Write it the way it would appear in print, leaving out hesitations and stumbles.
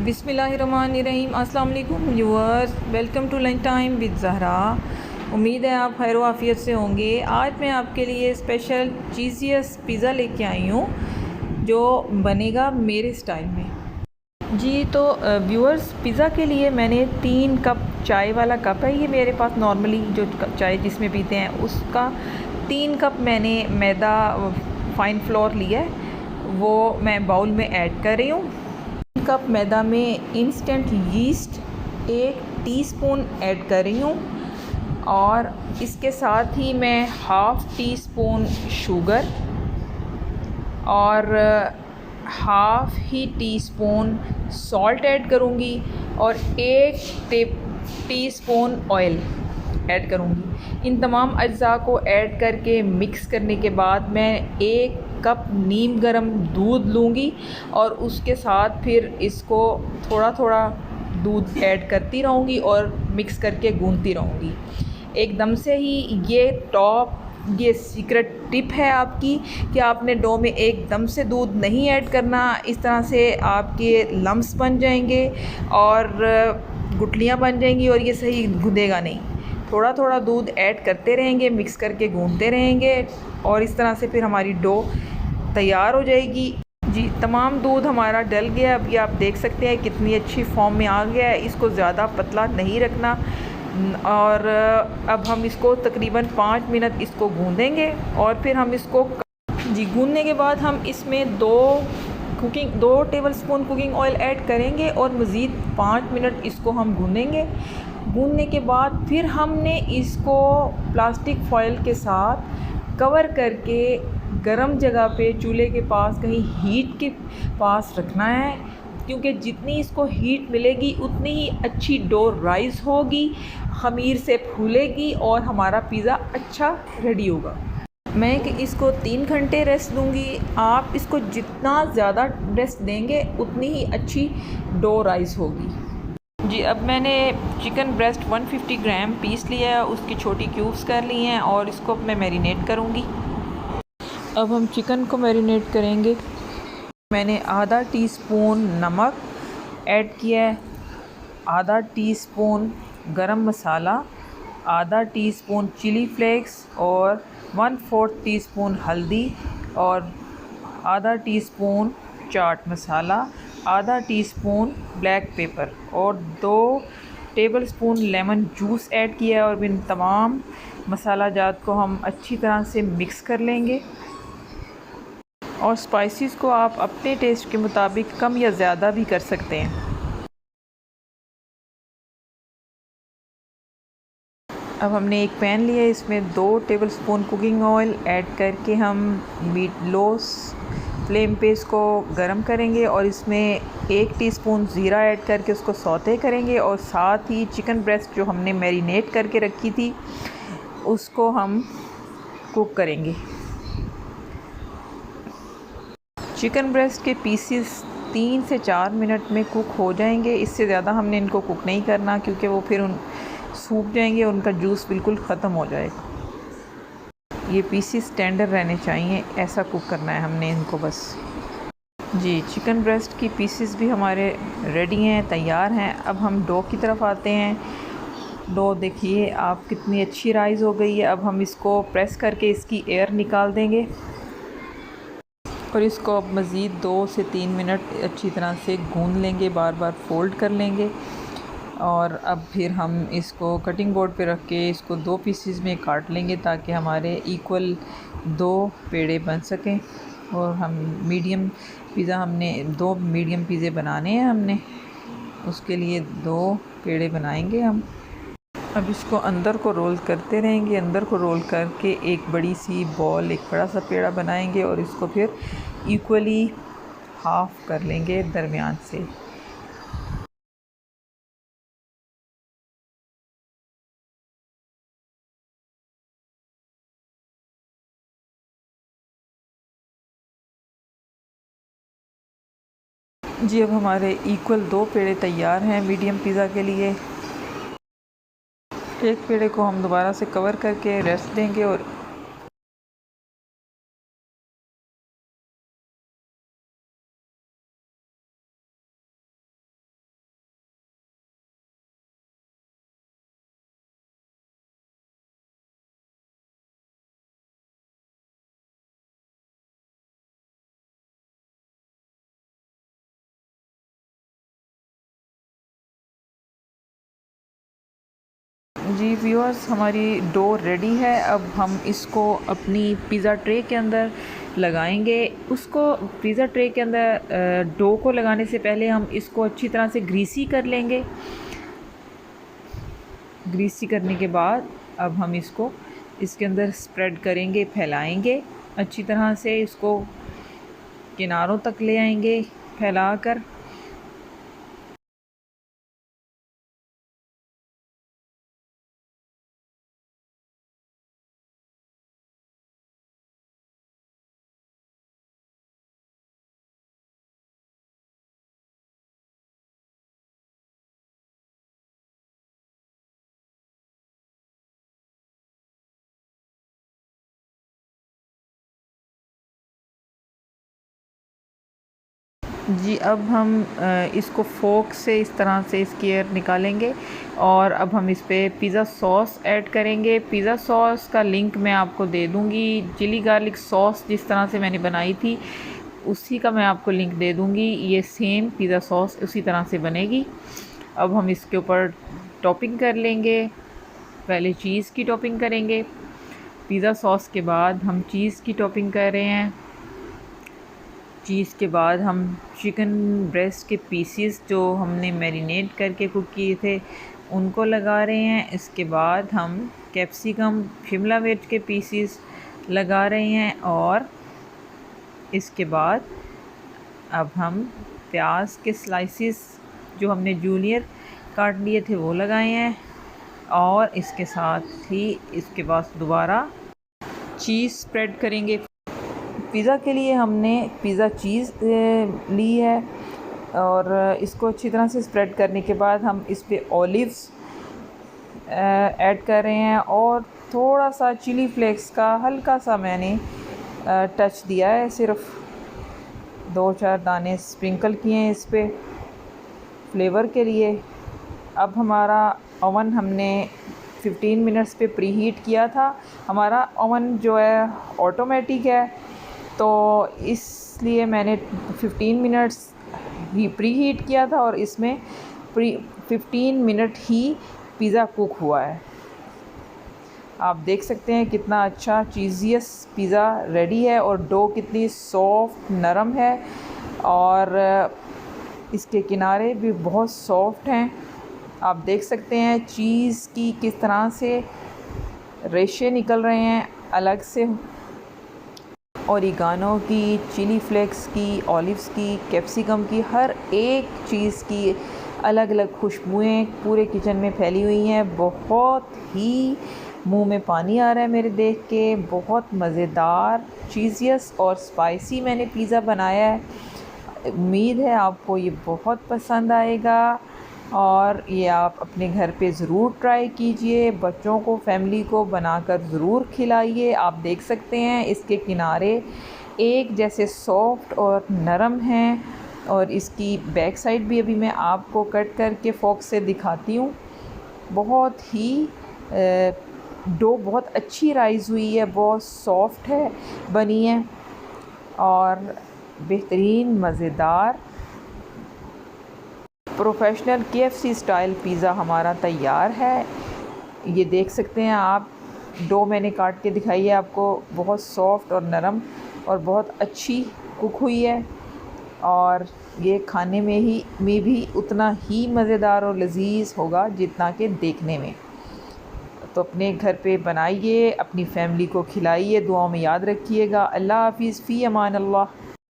बिस्मिल्लाहिर्रहमानिर्रहीम। अस्सलाम वालेकुम viewers, welcome to lunch time with Zahra. उम्मीद है आप खैर आफियत से होंगे। आज मैं आपके लिए स्पेशल चीज़ियस पिज़्ज़ा लेके आई हूँ जो बनेगा मेरे स्टाइल में। जी तो व्यूअर्स, पिज़्ज़ा के लिए मैंने 3 कप चाय वाला कप है, ये मेरे पास नॉर्मली जो चाय जिसमें पीते हैं उसका 3 कप मैंने मैदा फाइन फ्लोर लिया है, वो मैं बाउल में ऐड कर रही हूँ। कप मैदा में इंस्टेंट यीस्ट 1 टीस्पून ऐड कर रही हूँ और इसके साथ ही मैं हाफ़ टी स्पून शुगर और हाफ़ ही टी स्पून सॉल्ट ऐड करूँगी और 1 टीस्पून ऑयल ऐड करूँगी। इन तमाम अज्जा को ऐड करके मिक्स करने के बाद मैं 1 कप नीम गर्म दूध लूँगी और उसके साथ फिर इसको थोड़ा थोड़ा दूध ऐड करती रहूँगी और मिक्स करके गूंथती रहूँगी। एकदम से ही ये सीक्रेट टिप है आपकी कि आपने डो में एकदम से दूध नहीं ऐड करना, इस तरह से आपके लम्स बन जाएंगे और गुठलियाँ बन जाएंगी और ये सही गूंदेगा नहीं। थोड़ा थोड़ा दूध ऐड करते रहेंगे, मिक्स करके गूंथते रहेंगे और इस तरह से फिर हमारी डो तैयार हो जाएगी। जी, तमाम दूध हमारा डल गया। अभी आप देख सकते हैं कितनी अच्छी फॉर्म में आ गया है। इसको ज़्यादा पतला नहीं रखना और अब हम इसको तकरीबन 5 मिनट इसको गूंदेंगे और फिर हम इसको गूंदने के बाद हम इसमें 2 टेबलस्पून कुकिंग ऑयल ऐड करेंगे और मज़ीद 5 मिनट इसको हम गूंदेंगे। गूंदने के बाद फिर हमने इसको प्लास्टिक फॉइल के साथ कवर करके गरम जगह पे चूल्हे के पास कहीं हीट के पास रखना है, क्योंकि जितनी इसको हीट मिलेगी उतनी ही अच्छी डो राइज़ होगी, ख़मीर से फूलेगी और हमारा पिज़्ज़ा अच्छा रेडी होगा। मैं इसको 3 घंटे रेस्ट दूंगी। आप इसको जितना ज़्यादा रेस्ट देंगे उतनी ही अच्छी डो राइज़ होगी। जी, अब मैंने चिकन ब्रेस्ट 150 ग्राम पीस लिया है, उसकी छोटी क्यूब्स कर ली हैं और इसको मैं मैरिनेट करूँगी। अब हम चिकन को मैरिनेट करेंगे। मैंने आधा टीस्पून नमक ऐड किया है, आधा टीस्पून गरम मसाला, आधा टीस्पून चिली फ्लेक्स और 1/4 टीस्पून हल्दी और आधा टीस्पून चाट मसाला, आधा टीस्पून ब्लैक पेपर और 2 टेबलस्पून लेमन जूस ऐड किया है और इन तमाम मसाला जात को हम अच्छी तरह से मिक्स कर लेंगे। और स्पाइसेस को आप अपने टेस्ट के मुताबिक कम या ज़्यादा भी कर सकते हैं। अब हमने एक पैन लिया है, इसमें 2 टेबलस्पून कुकिंग ऑयल ऐड करके हम लो फ्लेम पे इसको गरम करेंगे और इसमें 1 टीस्पून ज़ीरा ऐड करके उसको सौते करेंगे और साथ ही चिकन ब्रेस्ट जो हमने मैरिनेट करके रखी थी उसको हम कुक करेंगे। चिकन ब्रेस्ट के पीसेस 3 से 4 मिनट में कुक हो जाएंगे। इससे ज़्यादा हमने इनको कुक नहीं करना क्योंकि वो फिर सूख जाएंगे, उनका जूस बिल्कुल ख़त्म हो जाएगा। ये पीसेस टेंडर रहने चाहिए, ऐसा कुक करना है हमने इनको बस। जी, चिकन ब्रेस्ट की पीसेस भी हमारे रेडी हैं, तैयार हैं। अब हम डो की तरफ आते हैं। डो देखिए आप कितनी अच्छी राइज़ हो गई है। अब हम इसको प्रेस करके इसकी एयर निकाल देंगे और इसको अब मज़ीद 2 से 3 मिनट अच्छी तरह से गूंद लेंगे, बार बार फ़ोल्ड कर लेंगे और अब फिर हम इसको कटिंग बोर्ड पे रख के इसको 2 पीसेस में काट लेंगे ताकि हमारे इक्वल 2 पेड़े बन सकें। और हम मीडियम पिज़्ज़ा हमने 2 मीडियम पिज़्ज़े बनाने हैं, हमने उसके लिए 2 पेड़े बनाएंगे हम। अब इसको अंदर को रोल करते रहेंगे, अंदर को रोल करके एक बड़ी सी बॉल, एक बड़ा सा पेड़ा बनाएंगे और इसको फिर इक्वली हाफ़ कर लेंगे दरमियान से। जी, अब हमारे इक्वल 2 पेड़े तैयार हैं मीडियम पिज़्ज़ा के लिए। एक पेड़े को हम दोबारा से कवर करके रेस्ट देंगे और जी व्यूअर्स, हमारी डो रेडी है। अब हम इसको अपनी पिज़्ज़ा ट्रे के अंदर लगाएंगे। उसको पिज़्ज़ा ट्रे के अंदर डो को लगाने से पहले हम इसको अच्छी तरह से ग्रीसी कर लेंगे। ग्रीसी करने के बाद अब हम इसको इसके अंदर स्प्रेड करेंगे, फैलाएंगे अच्छी तरह से, इसको किनारों तक ले आएंगे फैलाकर। जी अब हम इसको फोक से इस तरह से इसकी एयर निकालेंगे और अब हम इस पर पिज़्ज़ा सॉस ऐड करेंगे। पिज़्ज़ा सॉस का लिंक मैं आपको दे दूँगी। चिली गार्लिक सॉस जिस तरह से मैंने बनाई थी उसी का मैं आपको लिंक दे दूँगी। ये सेम पिज़्ज़ा सॉस उसी तरह से बनेगी। अब हम इसके ऊपर टॉपिंग कर लेंगे। पहले चीज़ की टॉपिंग करेंगे, पिज़्ज़ा सॉस के बाद हम चीज़ की टॉपिंग कर रहे हैं। चीज़ के बाद हम चिकन ब्रेस्ट के पीसीस जो हमने मैरिनेट करके कुक किए थे उनको लगा रहे हैं। इसके बाद हम कैप्सिकम शिमला मिर्च के पीसीस लगा रहे हैं और इसके बाद अब हम प्याज के स्लाइसिस जो हमने जूनियर काट लिए थे वो लगाए हैं और इसके साथ ही इसके बाद दोबारा चीज़ स्प्रेड करेंगे। पिज़्ज़ा के लिए हमने पिज़्ज़ा चीज़ ली है और इसको अच्छी तरह से स्प्रेड करने के बाद हम इस पे ऑलिव्स ऐड कर रहे हैं और थोड़ा सा चिली फ्लेक्स का हल्का सा मैंने टच दिया है, सिर्फ 2-4 दाने स्प्रिंकल किए हैं इस पे फ्लेवर के लिए। अब हमारा ओवन हमने 15 मिनट्स पे प्री हीट किया था। हमारा ओवन जो है ऑटोमेटिक है तो इसलिए मैंने 15 मिनट्स ही प्री हीट किया था और इसमें 15 मिनट ही पिज़्ज़ा कुक हुआ है। आप देख सकते हैं कितना अच्छा चीज़ियस पिज़्ज़ा रेडी है और डो कितनी सॉफ्ट नरम है और इसके किनारे भी बहुत सॉफ्ट हैं। आप देख सकते हैं चीज़ की किस तरह से रेशे निकल रहे हैं अलग से, ओरिगानो की, चिली फ्लेक्स की, ऑलिव्स की, कैप्सिकम की, हर एक चीज़ की अलग अलग खुशबुएं पूरे किचन में फैली हुई हैं। बहुत ही मुंह में पानी आ रहा है मेरे देख के। बहुत मज़ेदार, चीज़ियस और स्पाइसी मैंने पिज़्ज़ा बनाया है। उम्मीद है आपको ये बहुत पसंद आएगा और ये आप अपने घर पे ज़रूर ट्राई कीजिए। बच्चों को, फैमिली को बनाकर ज़रूर खिलाइए। आप देख सकते हैं इसके किनारे एक जैसे सॉफ्ट और नरम हैं और इसकी बैक साइड भी अभी मैं आपको कट करके फोक से दिखाती हूँ। बहुत ही डो बहुत अच्छी राइज़ हुई है, बहुत सॉफ्ट है बनी है और बेहतरीन मज़ेदार प्रोफेशनल KFC स्टाइल पिज़्ज़ा हमारा तैयार है। ये देख सकते हैं आप, डो मैंने काट के दिखाई है आपको, बहुत सॉफ्ट और नरम और बहुत अच्छी कुक हुई है और ये खाने में भी उतना ही मज़ेदार और लजीज होगा जितना कि देखने में। तो अपने घर पे बनाइए, अपनी फैमिली को खिलाइए, दुआओं में याद रखिएगा। अल्लाह हाफ़िज़, फ़ी अमान अल्लाह।